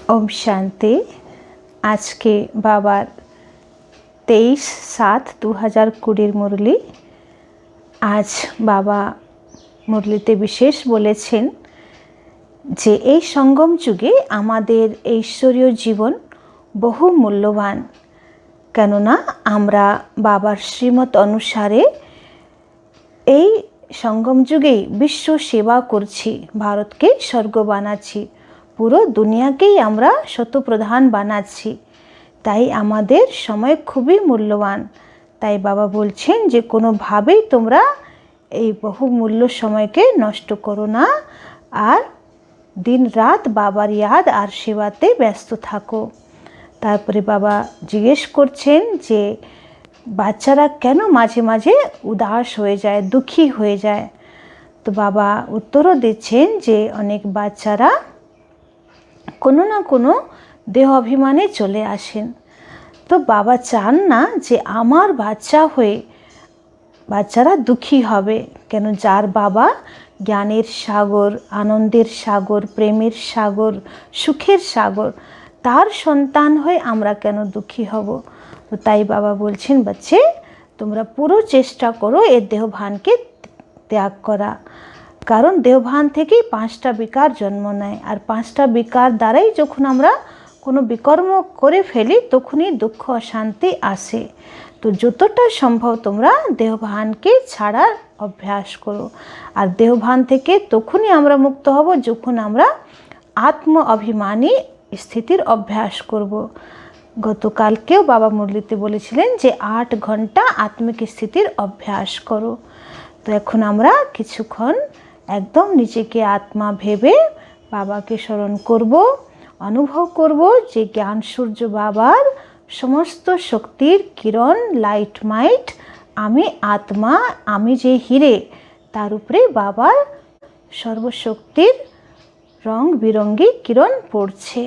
ओम शांति। आज के बाबार 23/7/2020 मुरली। आज बाबा मुरलीते विशेष बोलेছেন যে এই সঙ্গম যুগে আমাদের ঐশ্বরীয় জীবন বহু মূল্যবান, কেননা আমরা বাবার শ্রীমত অনুসারে এই সঙ্গম যুগেই বিশ্ব সেবা করছি, ভারতকে স্বর্গ বানাচ্ছি, পুরো দুনিয়াকেই আমরা শতপ্রধান বানাচ্ছি। তাই আমাদের সময় খুবই মূল্যবান। তাই বাবা বলছেন যে কোনোভাবেই তোমরা এই বহুমূল্য সময়কে নষ্ট করো না, আর দিন রাত বাবার ইয়াদ আর সেবাতে ব্যস্ত থাকো। তারপরে বাবা জিজ্ঞেস করছেন যে বাচ্চারা কেন মাঝে মাঝে উদাস হয়ে যায়, দুঃখী হয়ে যায়। তো বাবা উত্তরও দিচ্ছেন যে অনেক বাচ্চারা কোনো না কোনো দেহ অভিমানে চলে আসেন। তো বাবা চান না যে আমার বাচ্চা হয়ে বাচ্চারা দুঃখী হবে, কেন যার বাবা জ্ঞানের সাগর, আনন্দের সাগর, প্রেমের সাগর, সুখের সাগর, তার সন্তান হয়ে আমরা কেন দুঃখী হব। তো তাই বাবা বলছেন বাচ্চে তোমরা পুরো চেষ্টা করো এর দেহভানকে ত্যাগ করা, কারণ দেহভান থেকেই 5টা বিকার জন্ম নেয়, আর 5টা বিকার দ্বারাই যখন আমরা কোনো বিকর্ম করে ফেলি তখনই দুঃখ অশান্তি আসে। তো যতটা সম্ভব তোমরা দেহভানকে ছাড়ার অভ্যাস করো, আর দেহভান থেকে তখনই আমরা মুক্ত হব যখন আমরা আত্ম অভিমানী স্থিতির অভ্যাস করব। গতকালকেও বাবা মুরলিতে বলেছিলেন যে 8 ঘন্টা আত্মিক স্থিতির অভ্যাস করো। তো এখন আমরা কিছুক্ষণ একদম নিজেকে আত্মা ভেবে বাবাকে স্মরণ করব, অনুভব করব যে জ্ঞান সূর্য বাবার সমস্ত শক্তির কিরণ, লাইট মাইট, আমি আত্মা, আমি যে হিরে, তার উপরে বাবার সর্বশক্তির রং বিরঙ্গি কিরণ পড়ছে।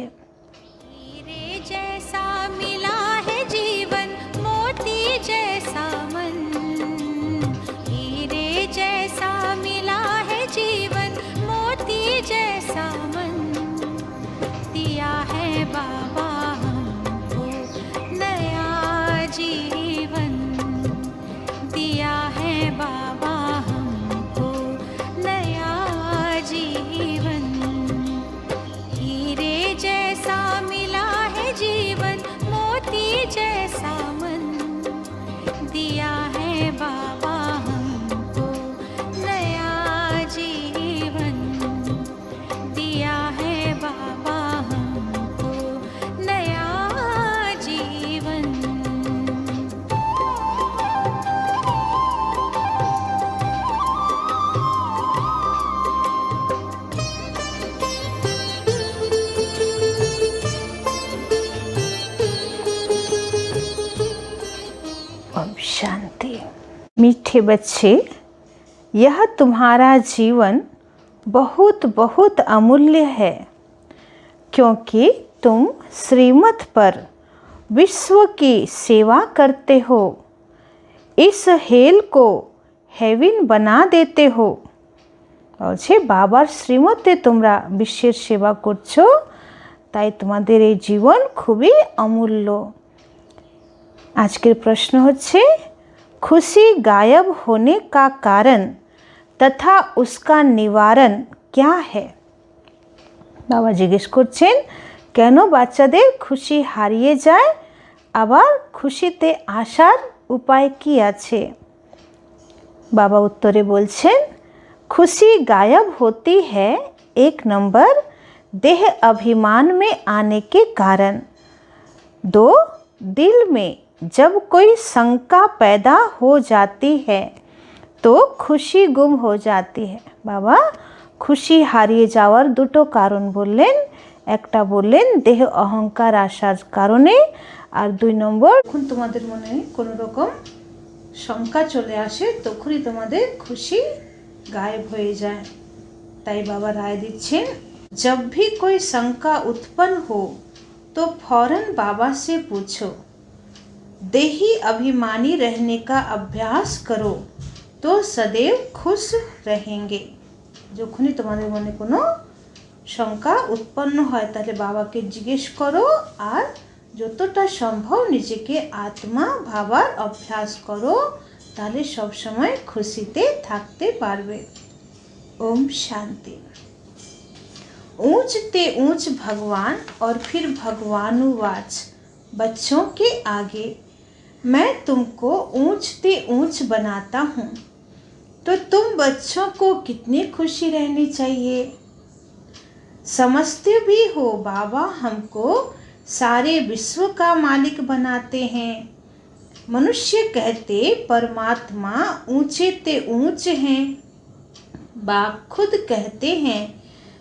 शांति। मीठे बच्चे, यह तुम्हारा जीवन बहुत बहुत अमूल्य है, क्योंकि तुम श्रीमत पर विश्व की सेवा करते हो, इस हेल को हेवन बना देते हो। বলছে বাবার শ্রীমতে তোমরা বিশ্বের সেবা করছো, তাই তোমাদের এই জীবন খুবই অমূল্য। আজকের প্রশ্ন হচ্ছে खुशी गायब होने का कारण तथा उसका निवारण क्या है। বাবা জিজ্ঞেস করছেন কেন বাচ্চাদের খুশি হারিয়ে যায়, আবার খুশিতে আসার উপায় কি আছে। বাবা উত্তরে বলছেন खुशी गायब होती है 1 नंबर देह अभिमान में आने के कारण, 2 दिल में जब कोई शंका पैदा हो जाती है तो खुशी गुम हो जाती है। बाबा खुशी हारिए जाওয়ার দুটো কারণ বললেন, একটা বললেন দেহ অহংকার আসার কারণে, আর 2 নম্বর যখন তোমাদের মনে কোনো রকম শঙ্কা চলে আসে তখনই তোমাদের খুশি গায়েব হয়ে যায়। তাই বাবা রায় দিচ্ছেন जब भी कोई शंका उत्पन्न हो तो फौरन बाबा से पूछो, देही अभिमानी रहने का अभ्यास करो तो सदैव खुश रहेंगे। যখনই তোমাদের মনে কোনো শঙ্কা উৎপন্ন হয় তাহলে বাবাকে জিজ্ঞেস করো, আর যতটা সম্ভব নিজেকে আত্মা ভাবার অভ্যাস করো, তাহলে সবসময় খুশিতে থাকতে পারবে। ओम शांति। ऊंचते ऊंच भगवान और फिर भगवानुवाच, बच्चों के आगे मैं तुमको ऊंचते ऊंच बनाता हूँ, तो तुम बच्चों को कितनी खुशी रहनी चाहिए। समझते भी हो बाबा हमको सारे विश्व का मालिक बनाते हैं। मनुष्य कहते परमात्मा ऊंचे ते ऊंच हैं। बाप खुद कहते हैं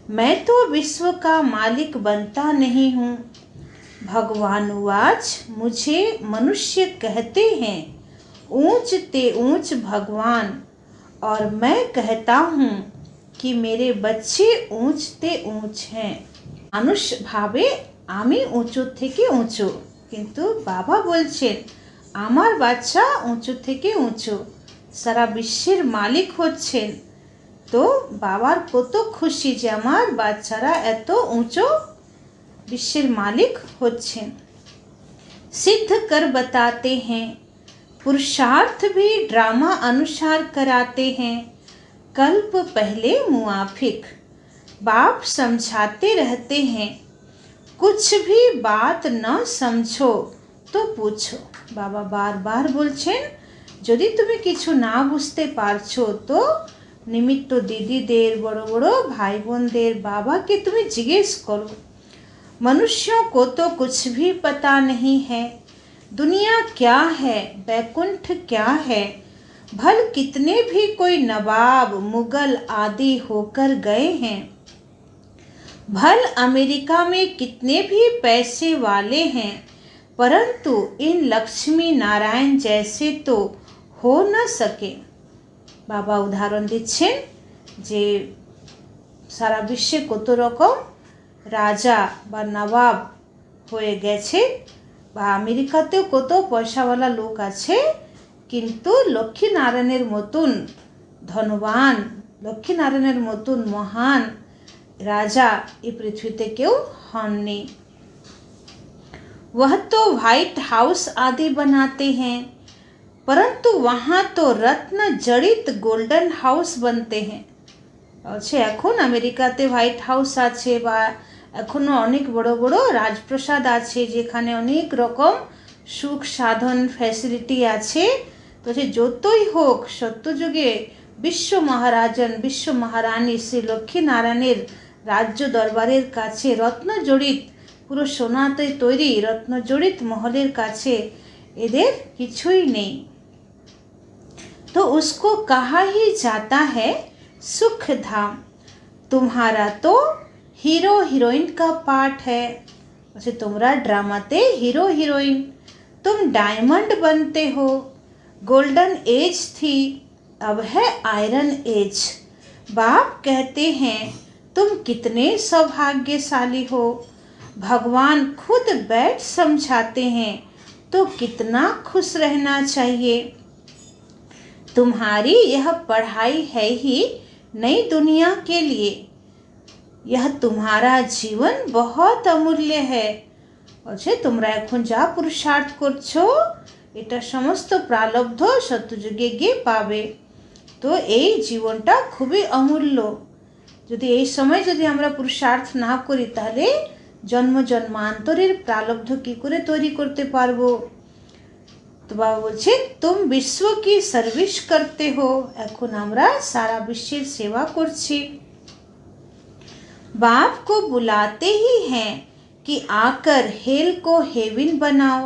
मैं तो विश्व का मालिक बनता नहीं हूँ। भगवानुवाच, मुझे मनुष्य कहते हैं ऊंच ते ऊंच भगवान, और मैं कहता हूँ कि मेरे बच्चे ऊंच ते ऊंच हैं। মানুষ ভাবে আমি উঁচু থেকে উঁচু, কিন্তু বাবা বলছেন আমার বাচ্চা উঁচু থেকে উঁচু, সারা বিশ্বের মালিক হচ্ছেন। তো বাবার কত খুশি যে আমার বাচ্চারা এত উঁচু বিশ্বের মালিক হচ্ছেন। सिद्ध कर बताते हैं, पुरुषार्थ भी ड्रामा अनुसार कराते हैं, कल्प पहले मुआफिक। बाप समझाते रहते हैं, कुछ भी बात न समझो तो पूछो। बाबा बार बार बोलছেন যদি তুমি কিছু না বুঝতে পারছো তো নিমিত্ত দিদিদের, বড় বড় ভাই বোনদের বাবাকে তুমি জিজ্ঞেস করো। मनुष्यों को तो कुछ भी पता नहीं है, दुनिया क्या है, बैकुंठ क्या है। भल कितने भी कोई नवाब मुगल आदि होकर गए हैं, भल अमेरिका में कितने भी पैसे वाले हैं, परंतु इन लक्ष्मी नारायण जैसे तो हो न सके। बाबा उदाहरण दिच्छेन जे सारा विश्वे कत रकम राजा बा नवाब হয়ে গেছে, বা আমেরিকাতেও কত পয়সাওয়ালা লোক আছে, কিন্তু লক্ষ্মীনারায়ণের মতন ধনবান, লক্ষ্মীনারায়ণের মতন মহান রাজা এই পৃথিবীতে কেউ হননি। वह तो व्हाइट हाउस आदि बनाते हैं, परंतु वहाँ तो रत्न जड़ित गोल्डन हाउस बनते हैं। আছে এখন আমেরিকাতে হোয়াইট হাউস আছে, বা এখনও অনেক বড় বড় রাজপ্রাসাদ আছে যেখানে অনেক রকম সুখ সাধন ফ্যাসিলিটি আছে। তো সে যতই হোক সত্যযুগে বিশ্ব মহারাজন, বিশ্ব মহারানী শ্রী লক্ষ্মীনারায়ণের রাজ্য দরবারের কাছে রত্নজড়িত, পুরো সোনাতে তৈরি রত্নজড়িত মহলের কাছে এদের কিছুই নেই। तो उसको कहा ही जाता है सुख धाम। तुम्हारा तो हीरो हीरोइन का पार्ट है, वैसे तुम्हारा ड्रामाते हीरो हीरोइन, तुम डायमंड बनते हो। गोल्डन एज थी, अब है आयरन एज। बाप कहते हैं तुम कितने सौभाग्यशाली हो। भगवान खुद बैठ समझाते हैं तो कितना खुश रहना चाहिए। तुम्हारी यह पढ़ाई है ही नई दुनिया के लिए, यह तुम्हारा जीवन बहुत अमूल्य है। বলছে তোমরা এখন যা পুরুষার্থ করছো এটা সমস্ত প্রালব্ধ সত্যযুগে গিয়ে পাবে। তো এই জীবনটা খুবই অমূল্য, যদি এই সময় যদি আমরা পুরুষার্থ না করি তাহলে জন্ম জন্মান্তরের প্রালব্ধ কী করে তৈরি করতে পারবো। তো বাবা বলছে তুম বিশ্ব কি সার্ভিস করতে হো, এখন আমরা সারা বিশ্বের সেবা করছি। बाप को बुलाते ही हैं कि आकर हेल को हेवन बनाओ।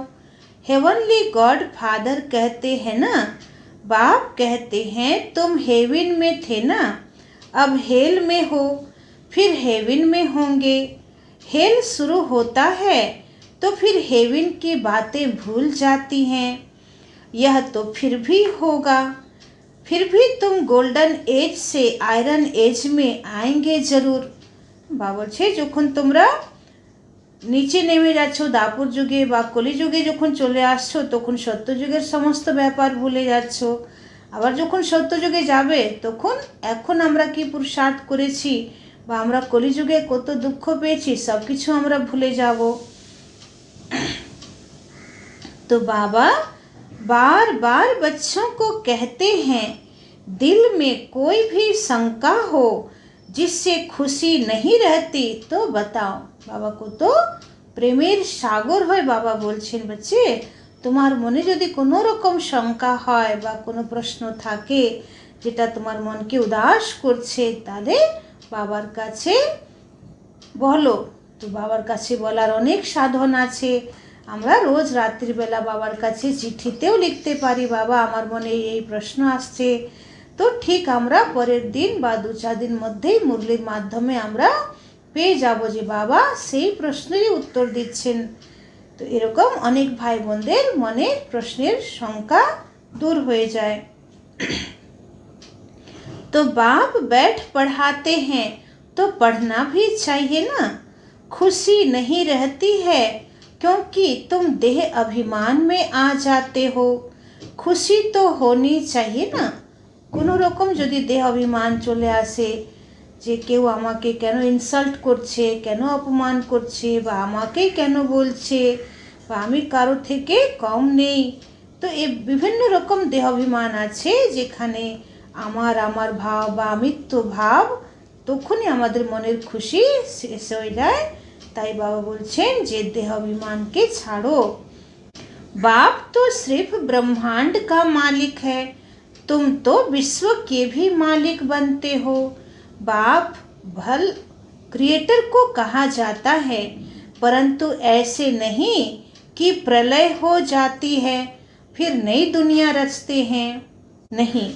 हेवनली गॉड फादर कहते हैं ना, बाप कहते हैं तुम हेवन में थे ना, अब हेल में हो, फिर हेवन में होंगे। हेल शुरू होता है तो फिर हेवन की बातें भूल जाती हैं। यह तो फिर भी होगा, फिर भी तुम गोल्डन एज से आयरन एज में आएंगे ज़रूर। বা বলছে যখন তোমরা নিচে নেমে যাচ্ছ দাপর যুগে বা কলিযুগে যখন চলে আসছো তখন সত্যযুগের সমস্ত ব্যাপার ভুলে যাচ্ছ, আবার যখন সত্যযুগে যাবে তখন এখন আমরা কি পুরুষার্থ করেছি বা আমরা কলিযুগে কত দুঃখ পেয়েছি সব কিছু আমরা ভুলে যাব। तो बाबा बार बार बच्चों को कहते हैं, दिल में कोई भी शंका हो जिससे खुशी नहीं रहती तो बताओ। बाबा को तो प्रेमेर सागर হয় বাবা বলছেন, बच्चे তোমার মনে যদি কোনো রকম শঙ্কা হয় বা কোনো প্রশ্ন থাকে যেটা তোমার মনকে উদাস করছে, তাহলে বাবার কাছে বলো। তো বাবার কাছে বলার অনেক সাধন আছে। আমরা রোজ রাত্রিবেলা বাবার কাছে চিঠিতেও লিখতে পারি, বাবা আমার মনে এই প্রশ্ন আসছে। তো ঠিক আমরা পরের দিন বা 2-4 দিন মধ্যেই মুরলির মাধ্যমে আমরা পেয়ে যাব যে বাবা সেই প্রশ্নেরই উত্তর দিচ্ছেন। তো এরকম অনেক ভাই বোনদের মনের প্রশ্নের শঙ্কা दूर হয়ে যায়। तो बाप बैठ पढ़ाते हैं तो पढ़ना भी चाहिए ना। खुशी नहीं रहती है क्योंकि तुम देह अभिमान में आ जाते हो। खुशी तो होनी चाहिए ना। কোনো রকম যদি দেহ অভিমান চলে আসে যে কেউ আমাকে কেন ইনসাল্ট করছে, কেন অপমান করছে, বা আমাকেই কেন বলছে, বা আমি কারো থেকে কম নেই, তো এই বিভিন্ন রকম দেহ অভিমান আছে যেখানে আমার ভাব বা আমিত্ব ভাব, তখনই আমাদের মনের খুশি শেষ হয়ে যায়। তাই বাবা বলছেন যে দেহ অভিমানকে ছাড়ো। बाप तो सिर्फ ब्रह्मांड का मालिक है, तुम तो विश्व के भी मालिक बनते हो। बाप भल क्रिएटर को कहा जाता है, परंतु ऐसे नहीं कि प्रलय हो जाती है फिर नई दुनिया रचते हैं। नहीं,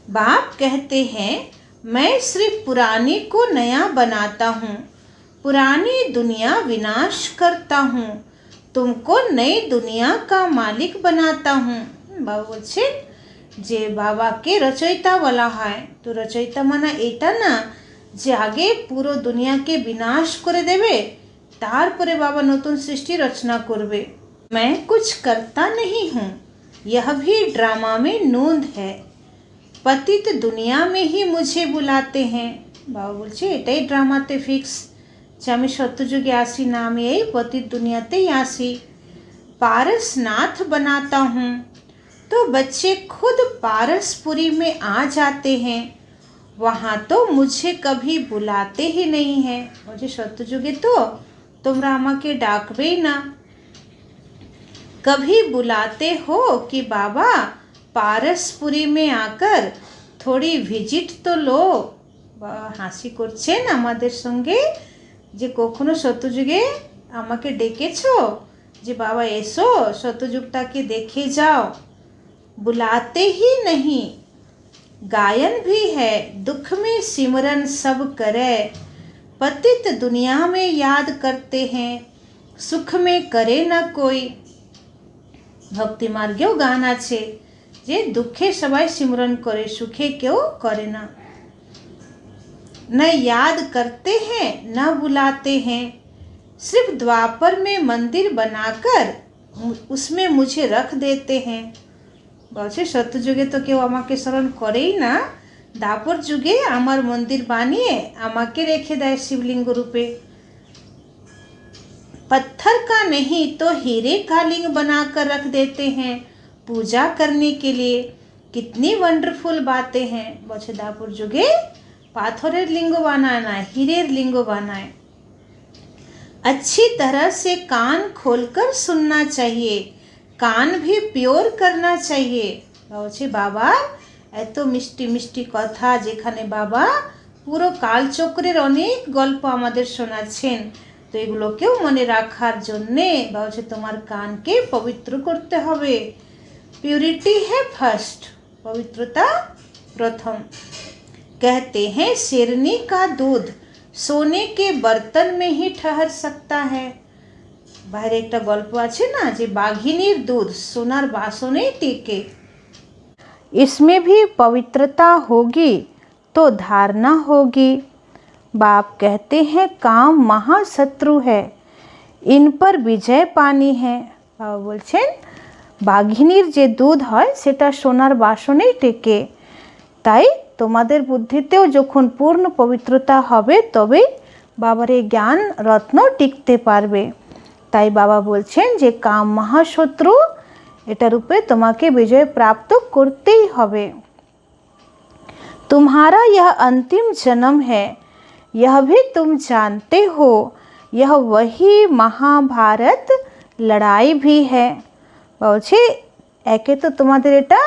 बाप कहते हैं मैं सिर्फ पुरानी को नया बनाता हूँ, पुरानी दुनिया विनाश करता हूँ, तुमको नई दुनिया का मालिक बनाता हूँ। बाबा বলছেন যে বাবাকে রচয়িতা বলা হয়। তো রচয়িতা মানে এটা না যে আগে পুরো দুনিয়াকে বিনাশ করে দেবে, তারপরে বাবা নতুন সৃষ্টি রচনা করবে। मैं कुछ करता नहीं हूँ, यह भी ड्रामा में नूंद है, पतित दुनिया में ही मुझे बुलाते हैं। বাবা বলছে এটাই ড্রামাতে ফিক্স যে আমি সত্যযুগে আসি না, আমি এই পতিত দুনিয়াতেই আসি। पारसनाथ बनाता हूँ तो बच्चे खुद पारसपुरी में आ जाते हैं, वहाँ तो मुझे कभी बुलाते ही नहीं हैं। मुझे सत्ययुगे तो তোমরা আমাকে ডাকবেই না। कभी बुलाते हो कि बाबा पारसपुरी में आकर थोड़ी विजिट तो लो। হাসি করছেন আমাদের সঙ্গে যে কখনো সত্যযুগে আমাকে ডেকেছো যে বাবা এসো সত্যযুগটাকে দেখে যাও। बुलाते ही नहीं, गायन भी है दुख में सिमरन सब करे, पतित दुनिया में याद करते हैं सुख में करे ना कोई। ভক্তি মার্গেও গান আছে যে দুঃখে সবাই সিমরন করে, সুখে কেউ করে না। न याद करते हैं न बुलाते हैं, सिर्फ द्वापर में मंदिर बनाकर उसमें मुझे रख देते हैं। বলছে সত্যযুগে তো কেউ আমাকে স্মরণ করেই না, দাপর যুগে আমার মন্দির বানিয়ে আমাকে রেখে দেয় শিবলিঙ্গ রূপে। पत्थर का नहीं तो हीरे का लिंग बनाकर रख देते हैं पूजा करने के लिए। कितनी वंडरफुल बातें हैं। বলছে দাপর যুগে পাথরের লিঙ্গ বানায় না, হীরের লিঙ্গ বানায়। अच्छी तरह से कान खोलकर सुनना चाहिए, कान भी प्योर करना चाहिए। বলছে বাবা এত মিষ্টি মিষ্টি কথা, যেখানে বাবা পুরো কালচক্রের অনেক গল্প আমাদের শোনাচ্ছেন, তো এগুলোকেও মনে রাখার জন্যে বলছে তোমার কানকে পবিত্র করতে হবে। प्योरिटी है फर्स्ट, पवित्रता प्रथम। कहते हैं शेरनी का दूध सोने के बर्तन में ही ठहर सकता है। বাইরে একটা গল্প আছে না যে বাঘিনীর দুধ সোনার বাসনে টেকে। इसमें भी पवित्रता होगी तो धारणा होगी। बाप कहते हैं काम महाशत्रु है, इन पर विजय पानी है। বাবা বলছেন বাঘিনীর যে দুধ হয় সেটা সোনার বাসনেই টেকে, তাই তোমাদের বুদ্ধিতেও যখন পূর্ণ পবিত্রতা হবে তবে বাবার এই জ্ঞান রত্ন টিকতে পারবে। তাই বাবা বলছেন যে কাম মহাশত্রু, এটার উপরে তোমাকে বিজয় প্রাপ্ত করতেই হবে। तुम्हारा यह अंतिम जन्म है, यह भी तुम जानते हो। यह वही महाभारत लड़ाई भी है। বলছে একে তো তোমাদের এটা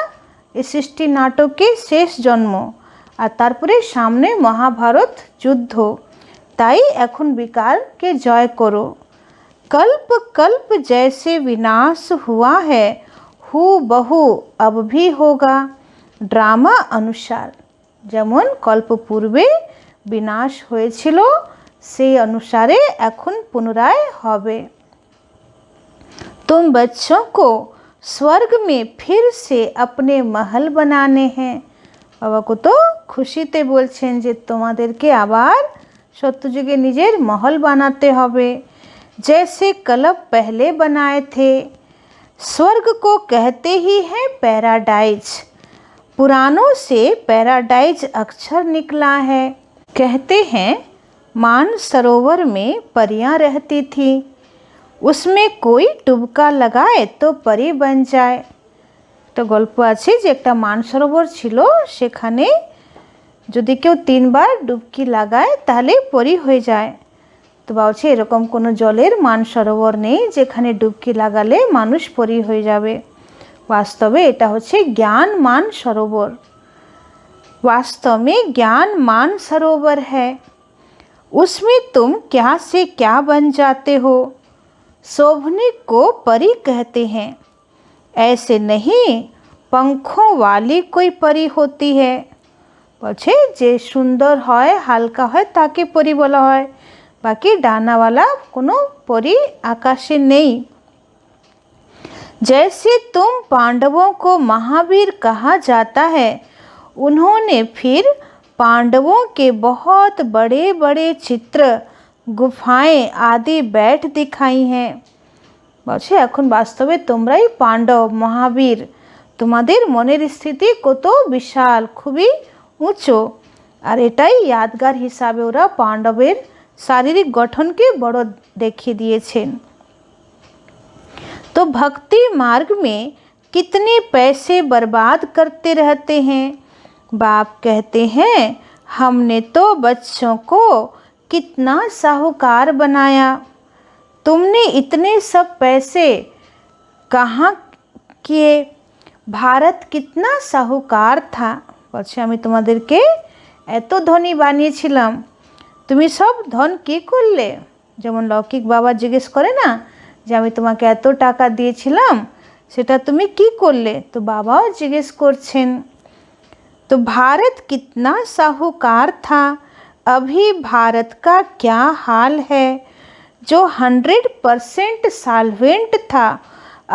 এই সৃষ্টি নাটকের শেষ জন্ম, আর তারপরে সামনে মহাভারত যুদ্ধ। তাই এখন বিকারকে জয় করো। कल्प कल्प जैसे विनाश हुआ है, हु बहु अब भी होगा। ड्रामा अनुसार, যেমন কল্প পূর্বে বিনাশ হয়েছিল সেই অনুসারে এখন পুনরায় হবে। तुम बच्चों को स्वर्ग में फिर से अपने महल बनाने हैं। বাবা কত খুশিতে বলছেন যে তোমাদেরকে আবার সত্যযুগে নিজের মহল বানাতে হবে। जैसे कल्प पहले बनाए थे। स्वर्ग को कहते ही हैं पैराडाइज। पुरानों से पैराडाइज अक्षर निकला है। कहते हैं मान सरोवर में परियां रहती थी, उसमें कोई डुबका लगाए तो परी बन जाए। तो গল্প আছে যে একটা মানসরোবর ছিল, সেখানে যদি কেউ 3 বার ডুবকি লাগায় তাহলে পরি হয়ে যায়। তো বলছে এরকম কোনো জলের মানসরোবর নেই যেখানে ডুবকি লাগালে মানুষ পরি হয়ে যাবে। वास्तव এটা হচ্ছে ज्ञान मान सरोवर। वास्तव में ज्ञान मान सरोवर है। उसमें तुम क्या से क्या बन जाते हो। शोभनिक को परी कहते हैं। ऐसे नहीं पंखों वाली कोई परी होती है। বলছে যে সুন্দর হয় হালকা হয় তাকে পরি বলা হয়, বাকি ডানাওয়ালা কোনো পরি আকাশে নেই। जैसे तुम पांडवों को महावीर कहा जाता है, उन्होंने फिर पांडवों के बहुत बड़े बड़े चित्र, गुफाएं आदि बैठ दिखाई हैं। বলছে এখন বাস্তবে তোমরাই পাণ্ডব মহাবীর, তোমাদের মনের স্থিতি কত বিশাল, খুবই উঁচু, আর এটাই यादगार হিসাবে ওরা পাণ্ডবের শারীরিক গঠনকে বড় দেখিয়ে দিয়েছেন। तो भक्ति मार्ग में कितने पैसे बर्बाद करते रहते हैं। बाप कहते हैं हमने तो बच्चों को कितना साहूकार बनाया, तुमने इतने सब पैसे कहाँ किए। भारत कितना साहूकार था। বলছে আমি তোমাদেরকে এত ধনী বানিয়েছিলাম, তুমি সব ধন কি করলে। যেমন লৌকিক বাবা জিজ্ঞেস করে না যে আমি তোমাকে এত টাকা দিয়েছিলাম, সেটা তুমি কি করলে। তো বাবাও জিজ্ঞেস করছেন। तो भारत कितना साहूकार था, अभी भारत का क्या हाल है। जो 100% सॉल्वेंट था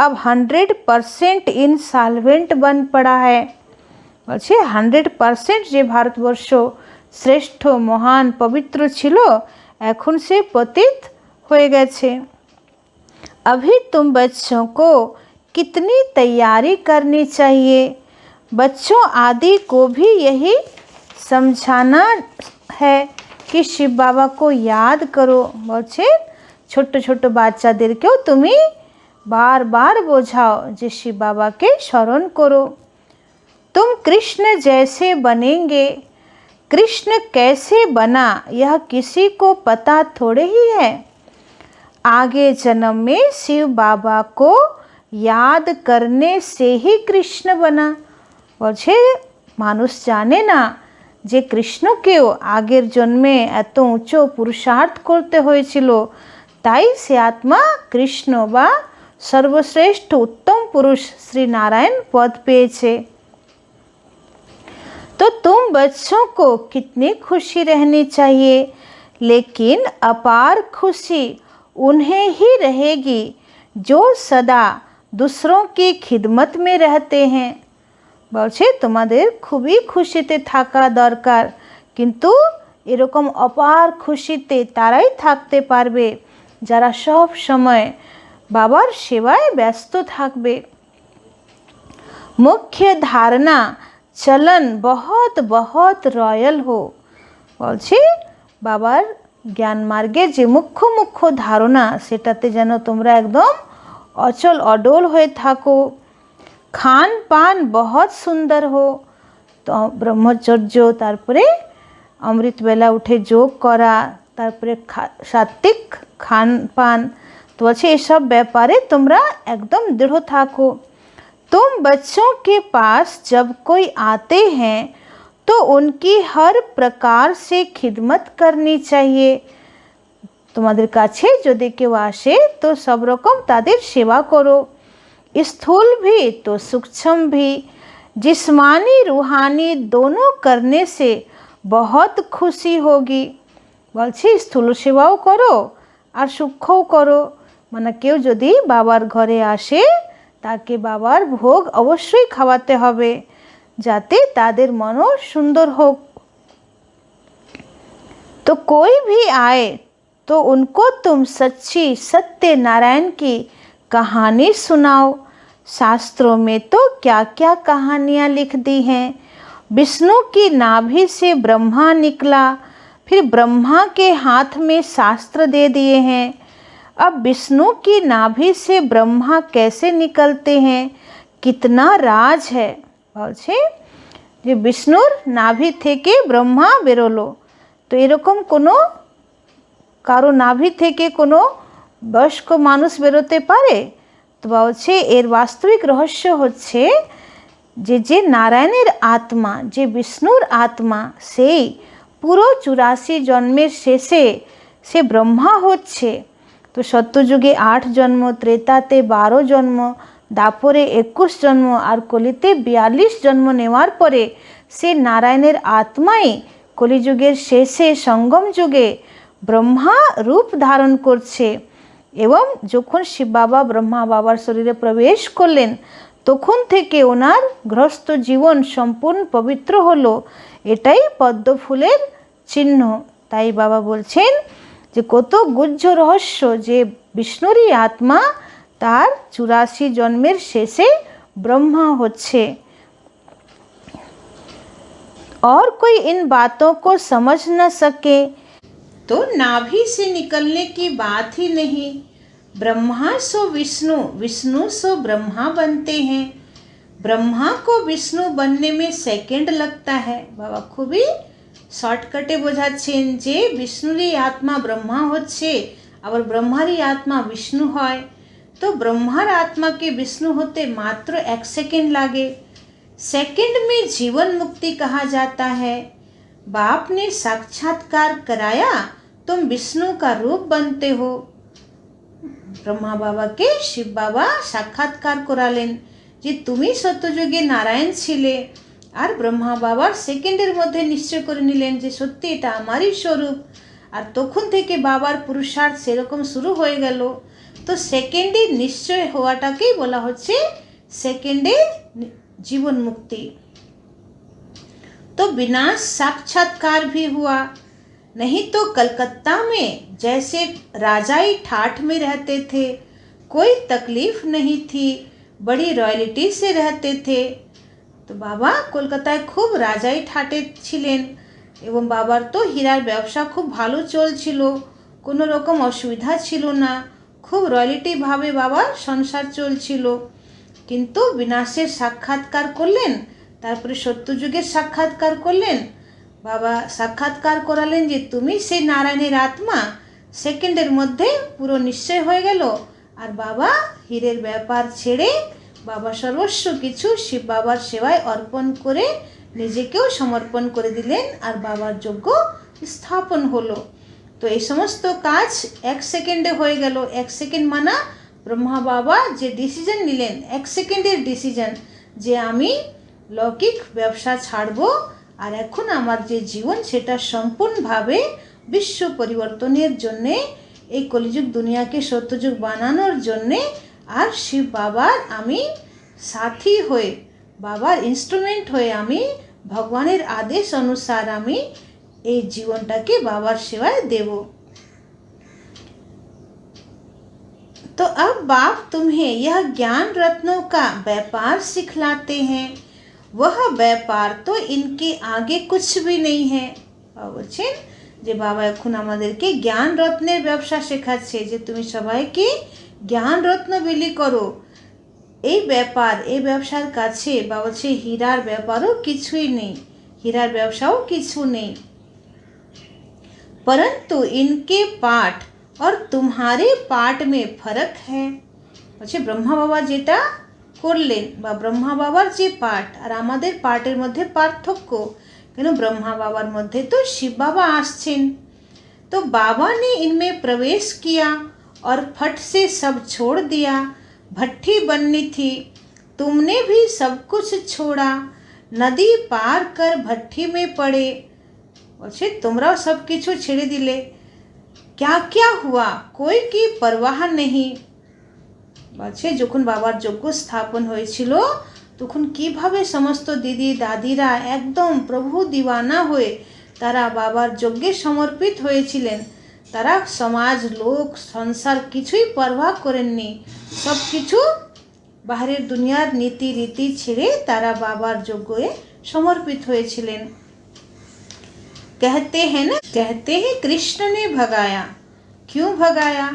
अब 100% इनसॉल्वेंट बन पड़ा है। বলছে 100% যে ভারতবর্ষ শ্রেষ্ঠ মহান পবিত্র ছিল এখন সে পতিত হয়ে গেছে। अभी तुम बच्चों को कितनी तैयारी करनी चाहिए। बच्चों आदि को भी यही समझाना है कि शिव बाबा को याद करो। বলছে ছোট ছোট বাচ্চাদেরকেও তুমি বারবার বোঝাও যে শিব বাবাকে স্মরণ করো। तुम कृष्ण जैसे बनेंगे। कृष्ण कैसे बना यह किसी को पता थोड़े ही है। आगे जन्म में शिव बाबा को याद करने से ही कृष्ण बना। বলছে মানুষ জানে না যে কৃষ্ণকেও আগের জন্মে এত উঁচু পুরুষার্থ করতে হয়েছিল, তাই সে আত্মা কৃষ্ণ বা সর্বশ্রেষ্ঠ উত্তম পুরুষ শ্রী নারায়ণ পদ পেয়েছে। तो तुम बच्चों को कितनी खुशी रहनी चाहिए, लेकिन अपार खुशी उन्हें ही रहेगी जो सदा दूसरों की खिदमत में रहते हैं। বলছে তোমাদের খুবই খুশিতে থাকা দরকার, কিন্তু এরকম অপার খুশিতে তারাই থাকতে পারবে যারা সব সময় বাবার সেবায় ব্যস্ত থাকবে। मुख्य धारणा চলন বহুত বহুত রয়্যাল হো। বলছি বাবার জ্ঞান মার্গের যে মুখ্য মুখ্য ধারণা সেটাতে যেন তোমরা একদম অচল অডল হয়ে থাকো। খান পান বহুত সুন্দর হো। তো ব্রহ্মচর্য, তারপরে অমৃতবেলা উঠে যোগ করা, তারপরে সাত্বিক খান পান। তো বলছে এসব ব্যাপারে তোমরা একদম দৃঢ় থাকো। तुम बच्चों के पास जब कोई आते हैं तो उनकी हर प्रकार से खिदमत करनी चाहिए। তোমাদের কাছে যদি কেউ আসে তো সব রকম তাদের সেবা করো। स्थूल भी तो सूक्ष्म भी, जिस्मानी रूहानी दोनों करने से बहुत खुशी होगी। বলছি স্থূল সেবাও করো আর সূক্ষ্মও করো। মানে কেউ যদি বাবার ঘরে আসে তাকে বাবার ভোগ অবশ্যই খাওয়াতে হবে যাতে তাদের মনও সুন্দর হোক। तो कोई भी आए तो उनको तुम सच्ची सत्य नारायण की कहानी सुनाओ। शास्त्रों में तो क्या क्या कहानियाँ लिख दी हैं। विष्णु की नाभि से ब्रह्मा निकला, फिर ब्रह्मा के हाथ में शास्त्र दे दिए हैं। अब विष्णु की नाभि से ब्रह्मा कैसे निकलते हैं, कितना राज है। বলছে যে বিষ্ণুর নাভি থেকে ব্রহ্মা বেরোলো, তো এরকম কোনো কারো নাভি থেকে কোনো বয়স্ক মানুষ বেরোতে পারে? তো বলছে এর বাস্তবিক রহস্য হচ্ছে যে যে নারায়ণের আত্মা, যে বিষ্ণুর আত্মা, সেই পুরো 84 জন্মের শেষে সে ব্রহ্মা হচ্ছে। তো সত্যযুগে 8 জন্ম, ত্রেতাতে 12 জন্ম, দাপরে 21 জন্ম আর কলিতে 42 জন্ম নেওয়ার পরে সে নারায়ণের আত্মাই কলিযুগের শেষে সঙ্গম যুগে ব্রহ্মা রূপ ধারণ করছে। এবং যখন শিব বাবা ব্রহ্মা বাবার শরীরে প্রবেশ করলেন তখন থেকে ওনার গৃহস্থ জীবন সম্পূর্ণ পবিত্র হলো। এটাই পদ্ম ফুলের চিহ্ন। তাই বাবা বলছেন যে কত গুহ্য রহস্য যে বিষ্ণুরই আত্মা তার 84 জন্মের শেষে ব্রহ্মা হচ্ছে। और कोई इन बातों को समझ न सके तो नाभि से निकलने की बात ही नहीं। ब्रह्मा सो विष्णु, विष्णु सो ब्रह्मा बनते हैं। ब्रह्मा को विष्णु बनने में सेकेंड लगता है। बाबा खूबी শর্টকাটে বোঝাচ্ছেন যে বিষ্ণুরই আত্মা ব্রহ্মা হচ্ছে, আবার ব্রহ্মারই আত্মা বিষ্ণু হয়। তো ব্রহ্মার আত্মাকে বিষ্ণু হতে মাত্র 1 সেকেন্ড লাগে। सेकंड में जीवन मुक्ति कहा जाता है। बाप ने साक्षात्कार कराया, तुम विष्णु का रूप बनते हो। ब्रह्मा बाबा के शिव बाबा साक्षात्कार करालेन যে তুমি সত্যযুগে নারায়ণ ছিলে, আর ব্রহ্মা বাবার সেকেন্ডের মধ্যে নিশ্চয় করে নিলেন যে সত্যি এটা আমারই স্বরূপ। আর তখন থেকে বাবার পুরুষার্থ সেরকম শুরু হয়ে গেল। তো সেকেন্ডে নিশ্চয় হওয়াটাকেই বলা হচ্ছে সেকেন্ডে जीवन मुक्ति। तो विनाश साक्षात्कार भी हुआ, नहीं तो कलकत्ता में जैसे राजाई ठाठ में रहते थे, कोई तकलीफ नहीं थी, बड़ी रॉयल्टी से रहते थे। तो बाबा কলকাতায় খুব রাজাই ঠাটে ছিলেন এবং বাবার তো হীরার ব্যবসা খুব ভালো চলছিল, কোনো রকম অসুবিধা ছিল না, খুব রয়্যালিটি ভাবে বাবার সংসার চলছিল। কিন্তু বিনাশের সাক্ষাৎকার করলেন, তারপরে সত্যযুগের সাক্ষাৎকার করলেন। বাবা সাক্ষাৎকার করালেন যে তুমি সেই নারায়ণের আত্মা, সেকেন্ডের মধ্যে পুরো নিশ্চয় হয়ে গেল। আর বাবা হীরের ব্যাপার ছেড়ে বাবা সর্বস্ব কিছু শিব বাবার সেবায় অর্পণ করে নিজেকেও সমর্পণ করে দিলেন, আর বাবার যজ্ঞ স্থাপন হলো। তো এই সমস্ত কাজ 1 সেকেন্ডে হয়ে গেল। 1 সেকেন্ড মানা ব্রহ্মা বাবা যে ডিসিশন নিলেন, 1 সেকেন্ডের ডিসিশন যে আমি লৌকিক ব্যবসা ছাড়ব আর এখন আমার যে জীবন সেটা সম্পূর্ণভাবে বিশ্ব পরিবর্তনের জন্যে, এই কলিযুগ দুনিয়াকে সত্যযুগ বানানোর জন্যে, আর শিব বাবার আমি সাথী হয়ে, বাবার ইনস্ট্রুমেন্ট হয়ে আমি ভগবানের আদেশ অনুসার আমি এই জীবনটাকে বাবার সেবায় দেব। तो अब बाप तुम्हें यह ज्ञान रत्नों का व्यापार सिखलाते हैं। वह व्यापार तो इनके आगे कुछ भी नहीं है। বলছেন যে বাবা এখন আমাদেরকে জ্ঞান রত্নের ব্যবসা শেখাচ্ছে যে তুমি সবাইকে জ্ঞান রত্ন বিলি করো। এই ব্যাপার এই ব্যবসার কাছে বাবা বলছে হীরার ব্যাপারও কিছুই নেই, হীরার ব্যবসাও কিছু নেই। परंतु इनके पाठ और तुम्हारे पाठ में फर्क है। বলছে ব্রহ্মা বাবা যেটা করলেন বা ব্রহ্মা বাবার যে পাঠ আর আমাদের পাঠের মধ্যে পার্থক্য, কেন ব্রহ্मा बाबा मध्य तो शिव बाबा आश्चेन, तो बाबा ने इनमें प्रवेश किया और फट से सब छोड़ दिया। भट्टी बननी थी, तुमने भी सब कुछ छोड़ा, नदी पार कर भट्टी में पड़े। বলছে তোমরাও সব কিছু ছেড়ে দিলে, क्या क्या हुआ कोई की परवाह नहीं। বলছে যখন বাবার যজ্ঞ স্থাপন হয়েছিল তখন কিভাবে সমস্ত দিদি দাদিরা একদম প্রভু দিওয়ানা হয়ে তারা বাবার যজ্ঞে সমর্পিত হয়েছিলেন। তারা সমাজ লোক সংসার কিছুই পরবাহ করেননি, সব কিছু বাহিরের দুনিয়ার নীতি রীতি ছেড়ে তারা বাবার যজ্ঞে সমর্পিত হয়েছিলেন। कहते हैं कृष्ण ने भगाया, क्यों भगाया?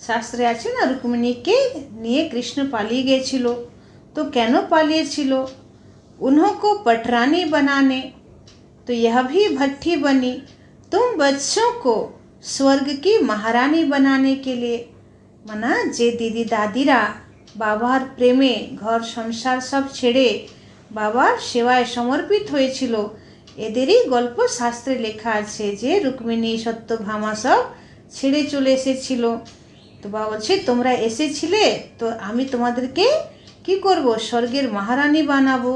শাস্ত্রে আছে না রুক্মিণীকে নিয়ে কৃষ্ণ পালিয়ে গিয়েছিল, तो कैनो पालिएছিল? उन्होंने पटरानी बनाने, तो यह भी भट्टी बनी, तुम बच्चों को स्वर्ग की महारानी बनाने के लिए। माना जे दीदी दादीरा बाबार प्रेमे घर संसार सब छेड़े बाबार सेवाय समर्पित হয়েছিল, এদেরই গল্প শাস্ত্রে লেখা আছে যে রুক্মিণী সত্যভামা সব ছেড়ে চলে এসেছিল। তো বাবা বলছে তোমরা এসেছিলে তো আমি তোমাদেরকে কি করব, স্বর্গের মহারানী বানাবো।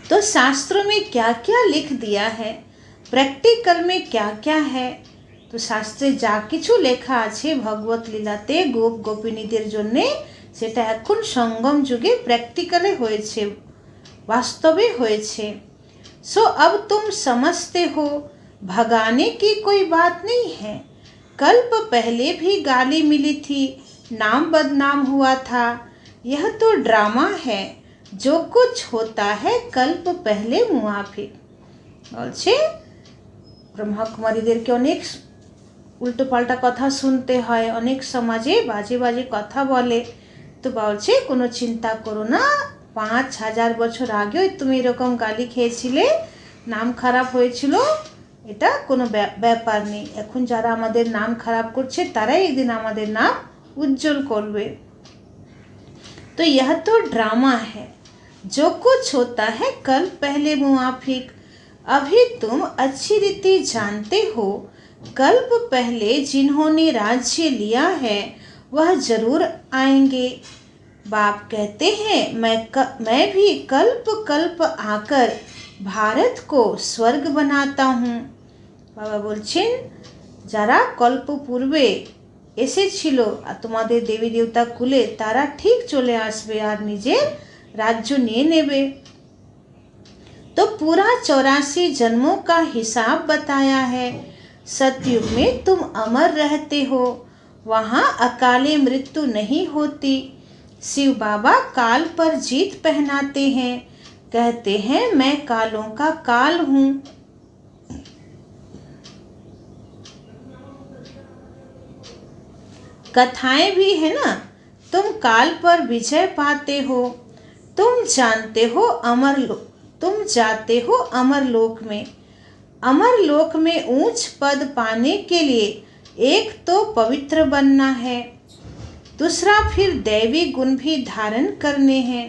तो शास्त्रों में क्या क्या लिख दिया है, प्रैक्टिकल में क्या क्या है? तो শাস্ত্রে যা কিছু লেখা আছে ভগবত লীলাতে গোপ গোপিনীদের জন্য সেটা এখন সঙ্গম যুগে প্র্যাকটিক্যালে হয়েছে, वास्तवे হয়েছে। सो अब तुम समझते हो भगाने की कोई बात नहीं है। कल्प पहले भी गाली मिली थी, नाम बदनाम हुआ था, यह तो ड्रामा है, जो कुछ होता है कल्प पहले मुआफिक। বলছে ব্রহ্মকুমারীদেরকে অনেক উল্টো পাল্টা কথা শুনতে হয়, অনেক সমাজে বাজে বাজে কথা বলে, তো বলছে কোনো চিন্তা করো না, 5000 বছর আগেও তুমি এরকম গালি খেয়েছিলে, নাম খারাপ হয়েছিল, এটা কোনো ব্যাপার নেই। এখন যারা আমাদের নাম খারাপ করছে তারাই একদিন আমাদের নাম উজ্জ্বল করবে। तो यह तो ड्रामा है, जो कुछ होता है कल पहले मुआफिक। अभी तुम अच्छी रीति जानते हो कल्प पहले जिन्होंने राज्य लिया है वह जरूर आएंगे। बाप कहते हैं मैं भी कल्प कल्प आकर भारत को स्वर्ग बनाता हूँ। बाबा बोलছেন যারা কল্প পূর্বে এসেছিল আর তোমাদের দেবী দেবতা কুলে তারা ঠিক চলে আসবে আর নিজের রাজ্য নিয়ে নেবে। तो पूरा 84 जन्मों का हिसाब बताया है। सतयुग में तुम अमर रहते हो, वहाँ अकाले मृत्यु नहीं होती। शिव बाबा काल पर जीत पहनाते हैं, कहते हैं मैं कालों का काल हूँ। कथाएं भी है ना, तुम काल पर विजय पाते हो, तुम जाते हो अमर लोक में। अमर लोक में ऊंच पद पाने के लिए एक तो पवित्र बनना है, दूसरा फिर दैवी गुण भी धारण करने हैं।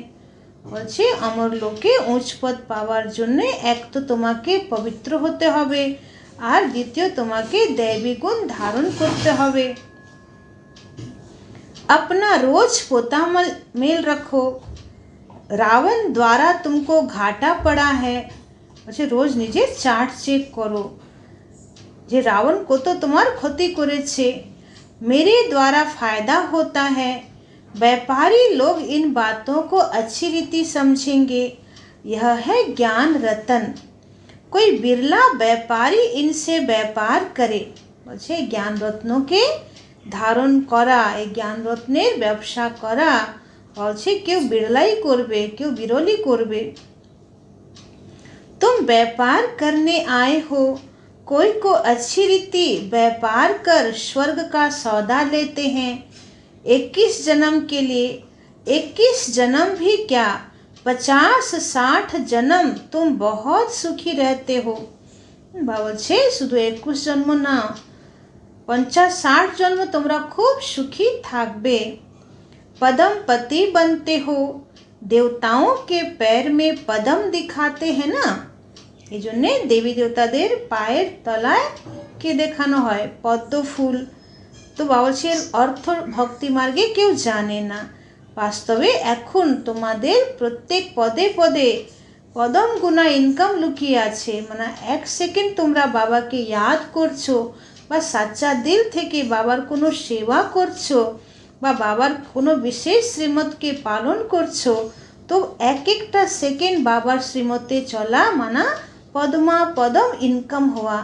বলছে অমর লোকে উচ্চ পদ পাওয়ার জন্য এক তো তোমাকে পবিত্র হতে হবে আর দ্বিতীয় তোমাকে दैवी गुण धारण করতে হবে। अपना रोज पोता मेल रखो, रावण द्वारा तुमको घाटा पड़ा है। বলছে রোজ নিজের চার্ট চেক করো যে রাবণ কত তোমার ক্ষতি করেছে। मेरे द्वारा फायदा होता है, व्यापारी लोग इन बातों को अच्छी रीति समझेंगे। यह है ज्ञान रतन, कोई बिरला व्यापारी इनसे व्यापार करे। বলছে জ্ঞান রত্নকে ধারণ করা, এই জ্ঞান রত্নের ব্যবসা করা বলছে কেউ বিড়লাই করবে, কেউ বিরলি করবে। तुम व्यापार करने आए हो, कोई को अच्छी रीति व्यापार कर स्वर्ग का सौदा लेते हैं। 21 जन्म के लिए, 21 जन्म भी क्या, 50-60 जन्म तुम बहुत सुखी रहते हो। বলছে শুধু 21 জন্ম না, 50-60 জন্ম তোমরা খুব সুখী থাকবে। पदम पति बनते हो, देवताओं के पैर में पदम दिखाते हैं ना, এই জন্যে দেবী দেবতাদের পায়ের তলায় কে দেখানো হয়, পদ্ম ফুল। তো বলছে অর্থ ভক্তি মার্গে কেউ জানে না। বাস্তবে এখন তোমাদের প্রত্যেক পদে পদে পদম গুণা ইনকাম লুকিয়ে আছে। মানে 1 সেকেন্ড তোমরা বাবাকে ইয়াদ করছো বা সাচ্চা দিল থেকে বাবার কোনো সেবা করছো বা বাবার কোনো বিশেষ শ্রীমতকে পালন করছো, তো এক একটা সেকেন্ড বাবার শ্রীমতে চলা মানা পদ্মা পদম ইনকাম হওয়া।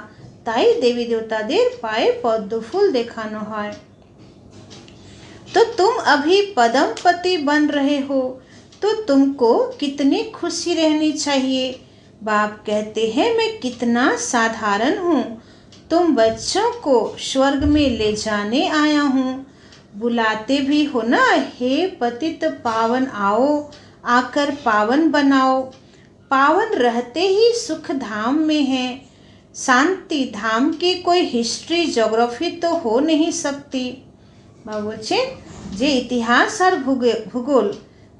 তাই দেবী দেবতাদের পায়ে পদ্ম ফুল দেখানো হয়। तो तुम अभी पदम पति बन रहे हो, तो तुमको कितनी खुशी रहनी चाहिए। बाप कहते हैं मैं कितना साधारण हूँ, तुम बच्चों को स्वर्ग में ले जाने आया हूँ। बुलाते भी हो ना, हे पतित पावन आओ, आकर पावन बनाओ। पावन रहते ही सुख धाम में है, शांति धाम की कोई हिस्ट्री जोग्राफी तो हो नहीं सकती। বাবা বলছেন যে ইতিহাস আর ভূগোল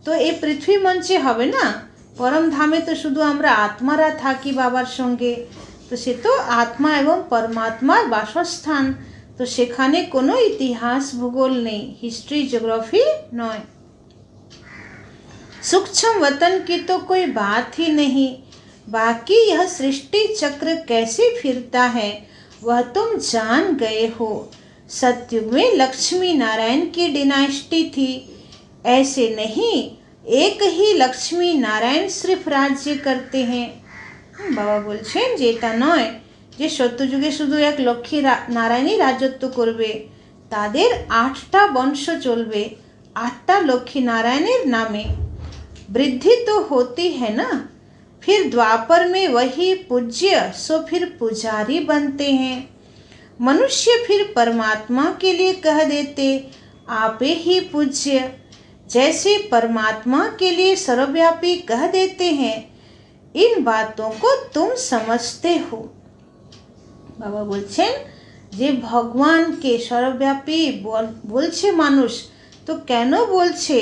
তো এই পৃথিবী মঞ্চে হবে না, পরম ধামে তো শুধু আমরা আত্মারা থাকি বাবার সঙ্গে। তো সে তো আত্মা এবং পরমাত্মার বাসস্থান, তো সেখানে কোনো ইতিহাস ভূগোল নেই, হিস্ট্রি জিওগ্রাফি নয়। सूक्ष्म वतन की तो कोई बात ही नहीं, बाकी यह सृष्टि चक्र कैसे फिरता है वह तुम जान गए हो। सतयुग में लक्ष्मी नारायण की डिनाइस्टी थी, ऐसे नहीं एक ही लक्ष्मी नारायण सिर्फ राज्य करते हैं। बाबा বলছেন যে এটা নয় যে সত্যযুগে শুধু এক লক্ষ্মী নারায়ণই রাজত্ব করবে, তাদের 8টা বংশ চলবে 8টা লক্ষ্মী নারায়ণের নামে। वृद्धि तो होती है ना, फिर द्वापर में वही पूज्य सो फिर पुजारी बनते हैं। मनुष्य फिर परमात्मा के लिए कह देते आप ही पूज्य, जैसे परमात्मा के लिए सर्वव्यापी कह देते हैं। इन बातों को तुम समझते हो। बाबा बोलছেন যে ভগবানকে সর্বব্যাপী বলছে মানুষ, তো কেন বলছে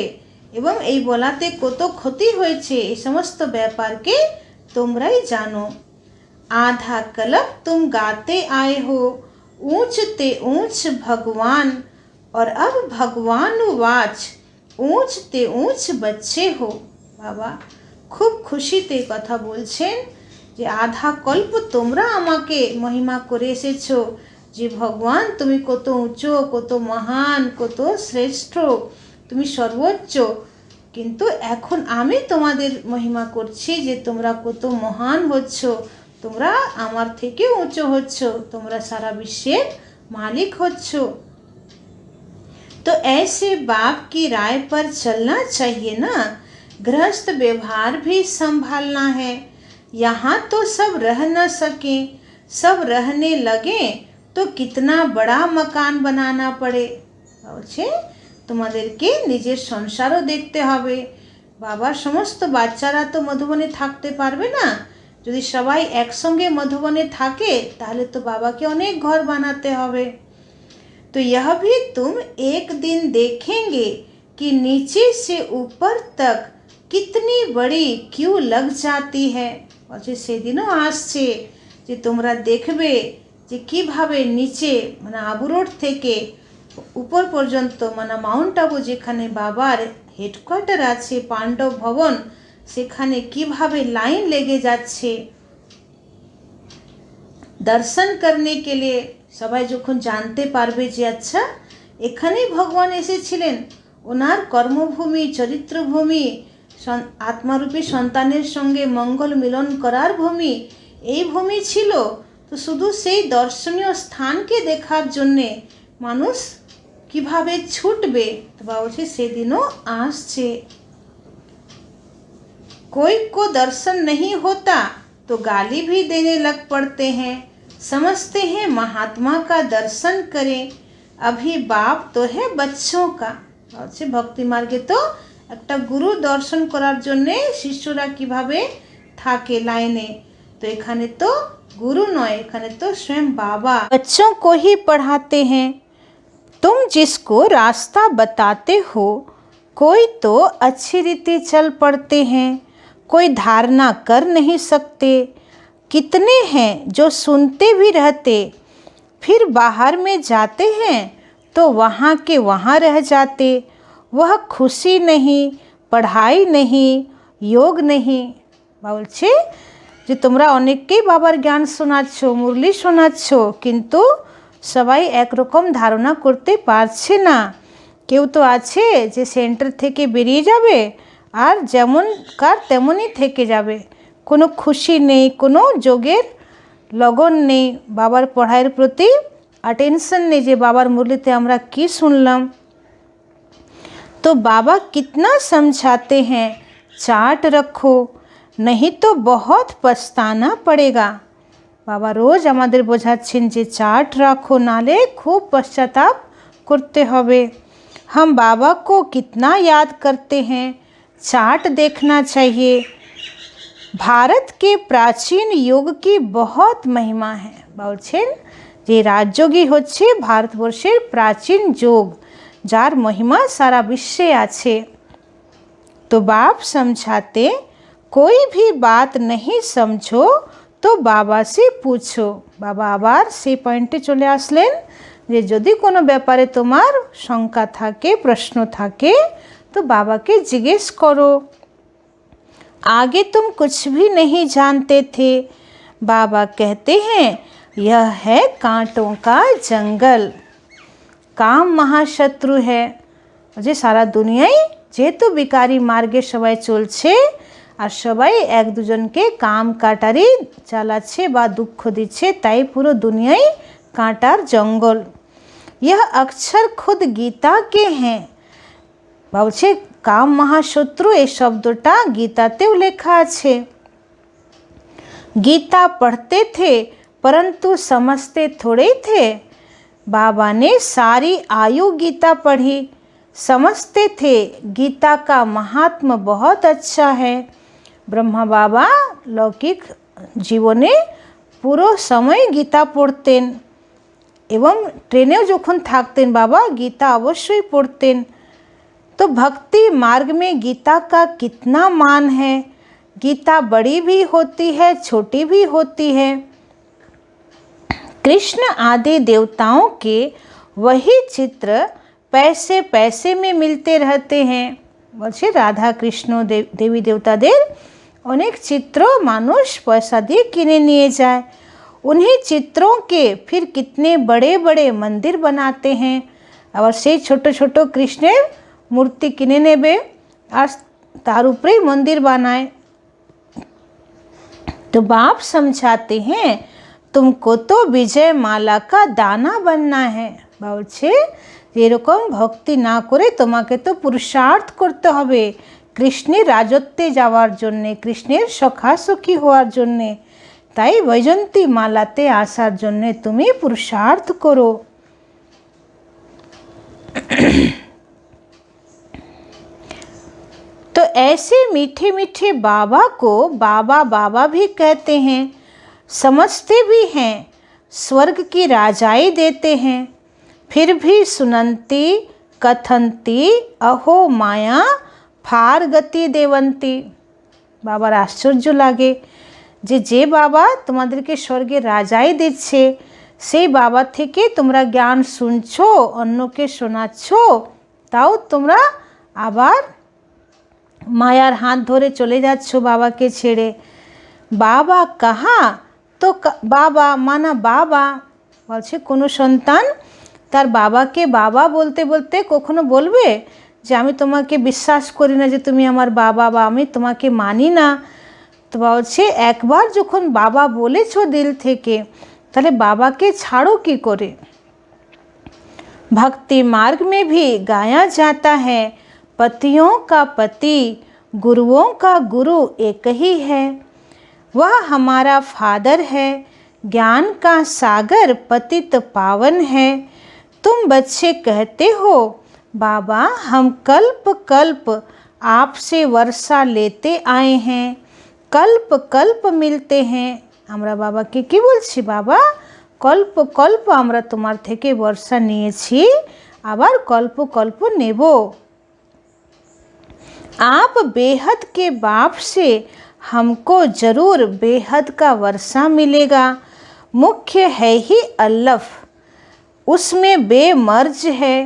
এবং এই বলাতে কত ক্ষতি হয়েছে এই সমস্ত ব্যাপারকে তোমরাই জানো। आधा कल्प तुम गाते आए हो ऊंचते ऊंच भगवान, और अब भगवानुवाच ऊंचते ऊंच बच्चे हो। বাবা খুব খুশিতে কথা বলছেন যে আধা কল্প তোমরা আমাকে মহিমা করে এসেছো, যে ভগবান তুমি কত উঁচু, কত মহান, কত শ্রেষ্ঠ, তুমি সর্বোচ্চ, কিন্তু এখন আমি তোমাদের মহিমা করছি যে তোমরা কত মহান হচ্ছ, তোমরা আমার থেকে উঁচু হচ্ছ, তোমরা সারা বিশ্বের মালিক হচ্ছ। तो ऐसे बाप की राय पर चलना चाहिए ना, गृहस्थ व्यवहार भी संभालना है। यहाँ तो सब रह न सके, सब रहने लगे तो कितना बड़ा मकान बनाना पड़े। বলছে তোমাদেরকে নিজের সংসারও দেখতে হবে। বাবার সমস্ত বাচ্চারা তো মধুবনে থাকতে পারবে না, যদি সবাই একসঙ্গে মধুবনে থাকে তাহলে তো বাবাকে অনেক ঘর বানাতে হবে। तो यह भी तुम एक दिन देखेंगे कि नीचे से ऊपर तक कितनी बड़ी क्यू लग जाती है। বলছে সেদিনও আসছে যে তোমরা দেখবে যে কীভাবে নিচে মানে আবু রোড থেকে উপর পর্যন্ত মানে মাউন্ট আবু যেখানে বাবার হেডকোয়ার্টার আছে পাণ্ডব ভবন, সেখানে কিভাবে লাইন লেগে যাচ্ছে দর্শন করনে কে লিয়ে। সবাই যখন জানতে পারবে যে আচ্ছা এখানেই ভগবান এসেছিলেন, ওনার কর্মভূমি, চরিত্রভূমি, আত্মারূপী সন্তানের সঙ্গে মঙ্গল মিলন করার ভূমি এই ভূমি ছিল, তো শুধু সেই দর্শনীয় স্থানকে দেখার জন্যে মানুষ কিভাবে ছুটবে। তো বাবা বলছে সেদিনও আসছে। कोई को दर्शन नहीं होता तो गाली भी देने लग पड़ते हैं, समझते हैं महात्मा का दर्शन करें, अभी बाप तो है बच्चों का। বলছে ভক্তি মার্গে তো একটা গুরু দর্শন করার জন্যে শিষ্যরা কিভাবে থাকে লাইনে, তো এখানে তো गुरु नय, एखाने तो स्वयं बाबा बच्चों को ही पढ़ाते हैं। तुम जिसको रास्ता बताते हो कोई तो अच्छी रीति चल पड़ते हैं, कोई धारणा कर नहीं सकते। कितने हैं जो सुनते भी रहते फिर बाहर में जाते हैं तो वहाँ के वहाँ रह जाते। वह खुशी नहीं, पढ़ाई नहीं, योग नहीं। बोलছে যে তোমরা অনেককেই বাবার জ্ঞান শোনাচ্ছ, মুরলি শোনাচ্ছ, কিন্তু সবাই একরকম ধারণা করতে পারছে না। কেউ তো আছে যে সেন্টার থেকে বেরিয়ে যাবে আর যেমনকার তেমনই থেকে যাবে, কোনো খুশি নেই, কোনো যোগের লগন নেই, বাবার পড়াইয়ের প্রতি अटेंशन নেই যে বাবার মুরলিতে আমরা কি শুনলাম। तो बाबा कितना समझाते हैं, चार्ट रखो नहीं तो बहुत पछताना पड़ेगा। बाबा रोज আমাদের বোঝাচ্ছেন যে চার্ট রাখো, নালে খুব পশ্চাতাপ করতে হবে। हम बाबा को कितना याद करते हैं, चार्ट देखना चाहिए। भारत के प्राचीन योग की बहुत महिमा है। বলছেন যে রাজযোগী হচ্ছে ভারতবর্ষের প্রাচীন যোগ, যার মহিমা সারা বিশ্বে আছে। तो बाप समझाते कोई भी बात नहीं समझो तो बाबा से पूछो। बाबा আবার সেই পয়েন্টে চলে আসলেন যে যদি কোনো ব্যাপারে তোমার শঙ্কা থাকে, প্রশ্ন থাকে, तो बाबा के जिज्ञेस करो। आगे तुम कुछ भी नहीं जानते थे। बाबा कहते हैं यह है कांटों का जंगल, काम महाशत्रु है। যে সারা দুনিয়ায় যেহেতু বিকারী মার্গে সবাই চলছে আর সবাই এক দুজনকে কাম কাটারি চালাচ্ছে বা দুঃখ দিচ্ছে, তাই পুরো দুনিয়ায় কাঁটার জঙ্গল। यह अक्षर खुद गीता के हैं। বলছে কাম মহাশত্রু এই শব্দটা গীতাতেও লেখা আছে। गीता पढ़ते थे परंतु समझते थोड़े थे। बाबा ने सारी आयु गीता पढ़ी, समझते थे गीता का महात्मा बहुत अच्छा है। ब्रह्मा बाबा लौकिक जीवने পুরো সময় গীতা পড়তেন এবং ট্রেনেও যখন থাকতেন বাবা গীতা অবশ্যই পড়তেন। तो भक्ति मार्ग में गीता का कितना मान है। गीता बड़ी भी होती है, छोटी भी होती है। कृष्ण आदि देवताओं के वही चित्र पैसे पैसे में मिलते रहते हैं। বলছে রাধা কৃষ্ণ দেবী দেবতাদের অনেক চিত্র মানুষ পয়সা দিয়ে কিনে নিয়ে যায়। उन्हीं चित्रों के फिर कितने बड़े बड़े मंदिर बनाते हैं। আবার সেই ছোট ছোট কৃষ্ণের মূর্তি কিনে নেবে আর তার উপরেই মন্দির বানায়। तो बाप समझाते हैं तुमको तो विजय माला का दाना बनना है। বলছে এরকম ভক্তি না করে তোমাকে তো পুরুষার্থ করতে হবে কৃষ্ণের রাজত্বে যাওয়ার জন্যে, কৃষ্ণের সখা সখী হওয়ার জন্যে। তাই বৈজন্তী মালাতে আসার জন্যে তুমি পুরুষার্থ করো। तो ऐसे मीठे मीठे बाबा को बाबा बाबा भी कहते हैं, समझते भी हैं, स्वर्ग की राजाई देते हैं, फिर भी सुनंती कथंती अहो माया फार गति देवंती। বাবার আশ্চর্য লাগে যে বাবা তোমাদেরকে স্বর্গের রাজাই দিচ্ছে, সেই বাবা থেকে তোমরা জ্ঞান শুনছো, অন্যকে শোনাচ্ছ, তাও তোমরা আবার মায়ার হাত ধরে চলে যাচ্ছ বাবাকে ছেড়ে। বাবা কাহা তো বাবা মানা বাবা। বলছে কোনো সন্তান তার বাবাকে বাবা বলতে বলতে কখনো বলবে যে আমি তোমাকে বিশ্বাস করি না, যে তুমি আমার বাবা বা আমি তোমাকে মানি না। তো বলছে একবার যখন বাবা বলেছো দিল থেকে, তাহলে বাবাকে ছাড়ো কি করে। भक्ति मार्ग में भी गाया जाता है, पतियों का पति गुरुओं का गुरु एक ही है। वह हमारा फादर है, ज्ञान का सागर पतित पावन है। तुम बच्चे कहते हो बाबा हम कल्प कल्प आपसे वर्षा लेते आए हैं, कल्प कल्प मिलते हैं। আমরা বাবাকে কি বলছি, বাবা কল্প কল্প আমরা তোমার থেকে বর্ষা নিয়েছি, আবার কল্প কল্প নেব। आप बेहद के बाप से हमको जरूर बेहद का वर्षा मिलेगा। मुख्य है ही अल्लफ, उसमें बेमर्ज है।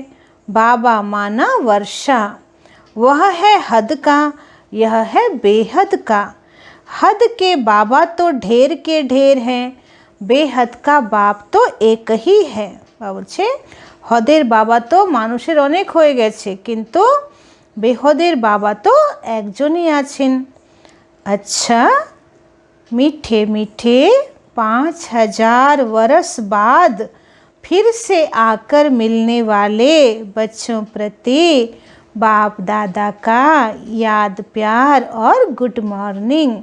बाबा माना वर्षा, वह है हद का, यह है बेहद का। हद के बाबा तो ढेर के ढेर हैं, बेहद का बाप तो एक ही है। বলছে হদের বাবা তো মানুষের অনেক হয়ে গেছে, কিন্তু বেহদের বাবা তো একজনই আছেন। अच्छा, मीठे मीठे 5000 वर्ष बाद फिर से आकर मिलने वाले बच्चों प्रति बाप दादा का याद प्यार और गुड मॉर्निंग।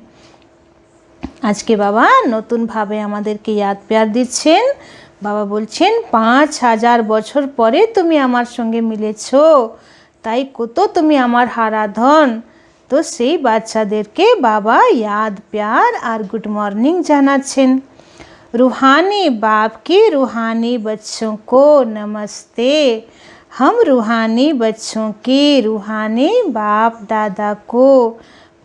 আজকে বাবা নতুনভাবে আমাদেরকে ইয়াদ প্যার দিচ্ছেন। বাবা বলছেন 5000 বছর পরে তুমি আমার সঙ্গে মিলেছো, তাই কত তুমি আমার হারাধন। তো সেই বাচ্চাদেরকে বাবা याद प्यार और गुड मॉर्निंग জানাচ্ছেন। रूहानी बाप की रूहानी बच्चों को नमस्ते। हम रूहानी बच्चों की रूहानी बाप दादा को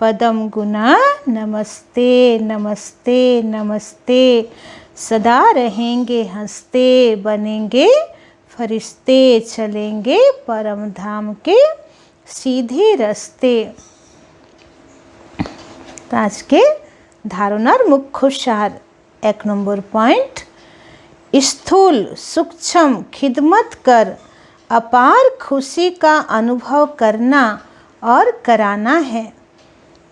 पदम गुना नमस्ते नमस्ते नमस्ते। सदा रहेंगे हंसते, बनेंगे फरिश्ते, चलेंगे परम धाम के सीधे रास्ते। तो आज के धारणार मुख्य सार 1 नंबर पॉइंट, स्थूल सूक्ष्म खिदमत कर अपार खुशी का अनुभव करना और कराना है।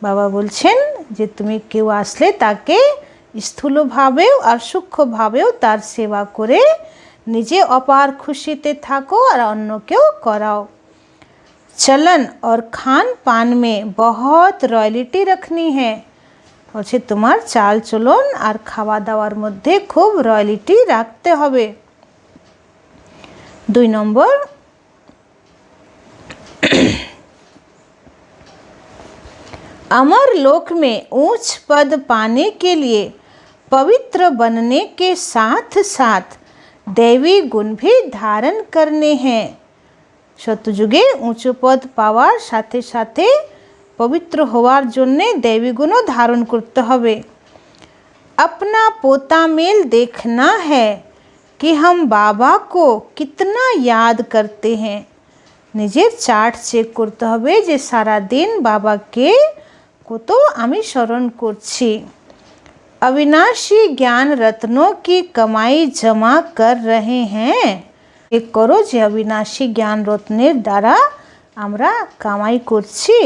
बाबा बोलছেন যে তুমি কেউ আসলে তাকে স্থূলভাবেও আর সূক্ষ্মভাবেও তার সেবা করে নিজে অপার খুশিতে থাকো আর অন্যকেও कराओ। चलन और खान पान में बहुत रॉयल्टी रखनी है। বলছে তোমার চাল চলন আর খাওয়া দাওয়ার মধ্যে খুব রয়্যালিটি রাখতে হবে। 2 নম্বর, अमर लोक में ऊंच पद पाने के लिए पवित्र बनने के साथ साथ दैवी गुण भी धारण करने हैं। সত্যযুগে উঁচু পদ পাওয়ার সাথে সাথে पवित्र होवार जोन्ने दैवी गुणों धारण करते हवे। अपना पोता मेल देखना है कि हम बाबा को कितना याद करते हैं। निजेर चार्ट चेक करते हवे जे सारा दिन बाबा के कतो आमी स्मरण करछि। अविनाशी ज्ञान रत्नों की कमाई जमा कर रहे हैं। एक करो जे अविनाशी ज्ञान रत्नेर द्वारा आमरा कमाई करछि।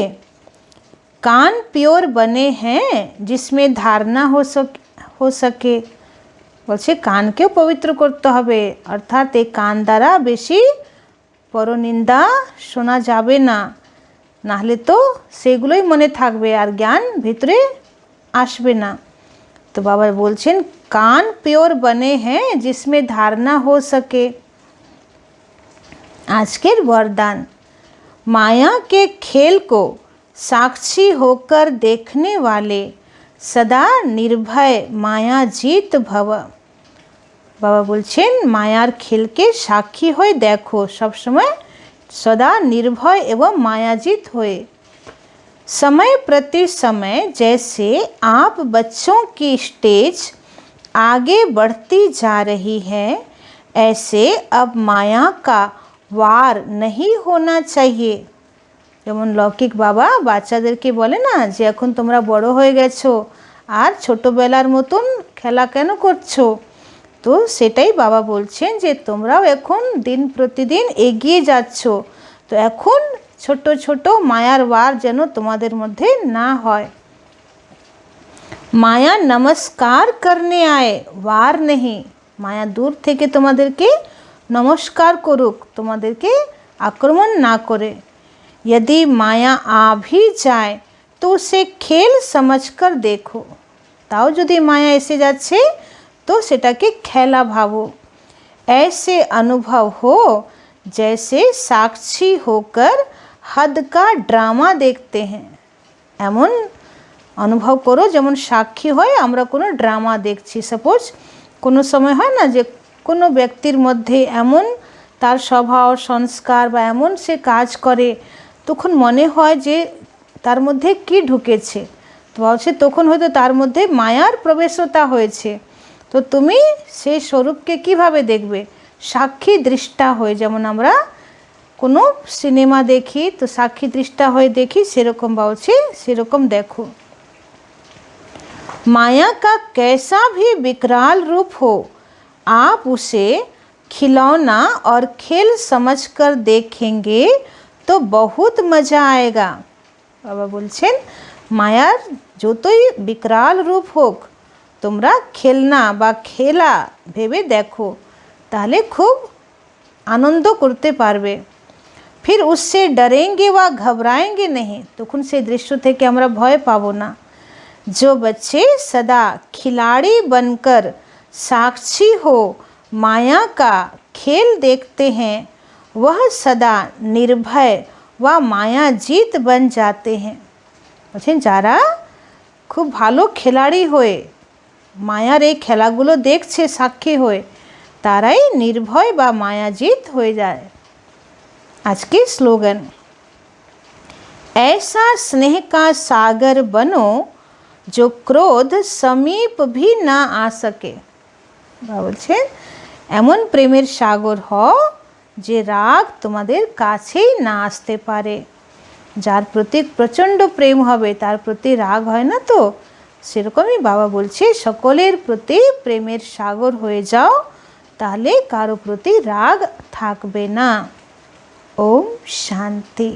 कान प्योर बने हैं जिसमें धारणा हो सके। বলছে কানকেও পবিত্র করতে হবে, অর্থাৎ এই কান দ্বারা বেশি পরনিন্দা শোনা যাবে না, নাহলে তো সেগুলোই মনে থাকবে আর জ্ঞান ভিতরে আসবে না। তো বাবা বলছেন कान प्योर बने हैं जिसमें धारणा हो सके। आज के वरदान, माया के खेल को साक्षी होकर देखने वाले सदा निर्भय माया जीत भव। बाबा बोलছেন मायार खेल के साक्षी होए देखो, सब समय सदा निर्भय एवं मायाजीत होए। समय प्रति समय जैसे आप बच्चों की स्टेज आगे बढ़ती जा रही है, ऐसे अब माया का वार नहीं होना चाहिए। যেমন লৌকিক বাবা বাচ্চাদেরকে বলে না যে এখন তোমরা বড় হয়ে গেছো আর ছোটবেলার মতন খেলা কেন করছো, তো সেটাই বাবা বলছেন যে তোমরাও এখন দিন প্রতিদিন এগিয়ে যাচ্ছ, তো এখন ছোট ছোট মায়ার वार যেন তোমাদের মধ্যে না হয়। माया नमस्कार करने आए, वार नहीं। माया दूर থেকে তোমাদেরকে নমস্কার করুক, তোমাদেরকে আক্রমণ না করে। यदि माया आ भी जाए तो उसे खेल समझकर देखो, তাও যদি মায়া এসে যাচ্ছে তো সেটাকে খেলা ভাবো। ऐसे अनुभव हो जैसे साक्षी होकर हद का ड्रामा देखते हैं, এমন অনুভব করো যেমন সাক্ষী হয় আমরা কোনো ড্রামা দেখছি। সাপোজ কোনো সময় হয় না যে কোনো ব্যক্তির মধ্যে এমন তার স্বভাব সংস্কার বা এমন সে কাজ করে, তখন মনে হয় যে তার মধ্যে কি ঢুকেছে, তো বলছে তখন হয়তো তার মধ্যে মায়ার প্রবেশতা হয়েছে। তো তুমি সেই স্বরূপকে কিভাবে দেখবে? সাক্ষী দৃষ্টা হয়ে, যেমন আমরা কোনো সিনেমা দেখি তো সাক্ষী দৃষ্টা হয়ে দেখি, সেরকম বলছে সেরকম দেখো। माया का कैसा भी विकराल रूप हो, आप उसे खिलौना और खेल समझकर देखेंगे तो बहुत मज़ा आएगा। बाबा बोलছেন মায়ার যতই বিকরাল রূপ হোক তোমরা খেলনা বা খেলা ভেবে দেখো, তাহলে খুব আনন্দ করতে পারবে। फिर उससे डरेंगे व घबराएंगे नहीं, তখন সেই দৃশ্য থেকে আমরা ভয় পাবো না। जो बच्चे सदा खिलाड़ी बनकर साक्षी हो माया का खेल देखते हैं वह सदा निर्भय व माया जीत बन जाते हैं। বলছেন যারা খুব ভালো খেলাড়ি হয়ে মায়ার এই খেলাগুলো দেখছে সাক্ষী হয়ে, তারাই নির্ভয় বা মায়াজিত হয়ে যায়। আজকে স্লোগান, ऐसा स्नेह का सागर बनो जो क्रोध समीप भी ना आ सके। বলছেন এমন প্রেমের সাগর হও যে রাগ তোমাদের কাছেই না আসতে পারে। যার প্রতি প্রচণ্ড প্রেম হবে তার প্রতি রাগ হয় না, তো সেরকমই বাবা বলছে সকলের প্রতি প্রেমের সাগর হয়ে যাও, তাহলে কারো প্রতি রাগ থাকবে না। ওম শান্তি।